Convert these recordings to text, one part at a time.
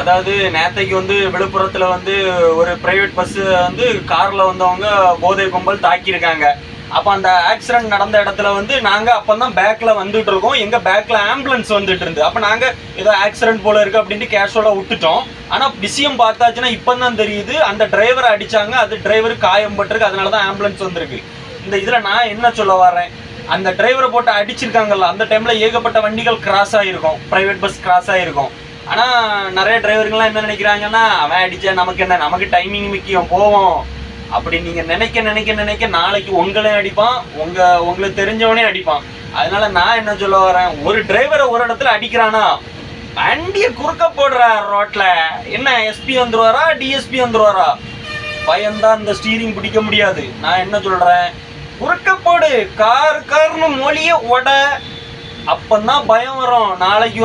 அதாவது நேத்தைக்கு விழுப்புரத்துல ஒரு private bus கார்ல வந்தவங்க போதை கும்பல் தாக்கியிருக்காங்க. அப்ப அந்த ஆக்சிடென்ட் நடந்த இடத்துல நாங்க அப்பதான் பேக்ல வந்துட்டு இருக்கோம். எங்க பேக்ல ஆம்புலன்ஸ் வந்துட்டு இருந்து. அப்ப நாங்க ஏதோ ஆக்சிடென்ட் போல இருக்கு அப்படின்ட்டு கேஷுவலா விட்டுட்டோம். ஆனா விஷயம் பார்த்தாச்சுன்னா இப்பதான் தெரியுது அந்த டிரைவரை அடிச்சாங்க. அது டிரைவர் காயம் பட்டிருக்கு. அதனாலதான் ஆம்புலன்ஸ் வந்திருக்கு. இந்த இதுல நான் என்ன சொல்ல வரேன், அந்த டிரைவரை போட்டு அடிச்சிருக்காங்கல்ல, அந்த டைம்ல ஏகப்பட்ட வண்டிகள் கிராஸ் ஆகிருக்கும், பிரைவேட் பஸ் கிராஸ் ஆகிருக்கும். ஆனா நிறைய டிரைவர்கள்லாம் என்ன நினைக்கிறாங்கன்னா, அவன் அடிச்சா நமக்கு என்ன, நமக்கு டைமிங் முக்கியம், போவோம் அப்படி நீங்க நினைக்க நினைக்க நினைக்க நாளைக்கு உங்களையும் அடிப்பான், உங்களுக்கு தெரிஞ்சவனே அடிப்பான். அதனால நான் என்ன சொல்ல வரேன், ஒரு டிரைவரை ஒரு இடத்துல அடிக்கிறானா வண்டிய குறுக்க போடுற ரோட்ல என்ன எஸ்பி வந்துருவாரா டிஎஸ்பி வந்துருவாரா, பயம்தான் இந்த ஸ்டீரிங் பிடிக்க முடியாது. நான் என்ன சொல்றேன், குறுக்க போடு, கார்னு மொழிய உட, அப்பந்தான் பயம் வரும். நாளைக்கு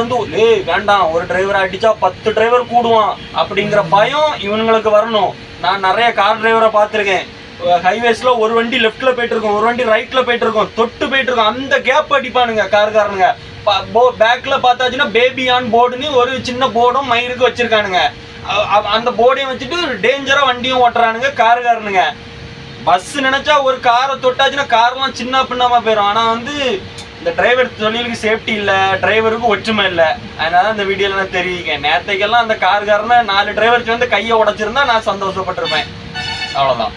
வேண்டாம், ஒரு டிரைவரை அடிச்சா 10 டிரைவர் கூடுவான் அப்படிங்கிற பயம் இவனுங்களுக்கு வரணும். நான் நிறைய கார் டிரைவரை பார்த்துருக்கேன். ஹைவேஸ்ல ஒரு வண்டி லெஃப்ட்ல போயிட்டு இருக்கும், ஒரு வண்டி ரைட்ல போயிட்டு இருக்கும், தொட்டு போயிட்டு இருக்கும். அந்த கேப் அடிப்பானுங்க காருங்க. பேக்ல பார்த்தாச்சுன்னா பேபி ஆன் போர்டுன்னு ஒரு சின்ன போர்டும் மயிருக்கு வச்சிருக்கானுங்க. அந்த போர்டையும் வச்சுட்டு டேஞ்சரா வண்டியும் ஓட்டுறானுங்க காருங்க. பஸ் நினைச்சா ஒரு காரை தொட்டாச்சுன்னா கார்லாம் சின்ன பின்னமா போயிடும். ஆனா இந்த டிரைவர் தொழிலுக்கு சேஃப்டி இல்ல, டிரைவருக்கு ஒற்றுமை இல்ல. அதனால இந்த வீடியோல நான் தெரிவிக்கேன். நேத்தைக்கெல்லாம் அந்த காருக்காரனை 4 டிரைவர் கையை உடைச்சிருந்தா நான் சந்தோஷப்பட்டிருப்பேன். அவ்வளவுதான்.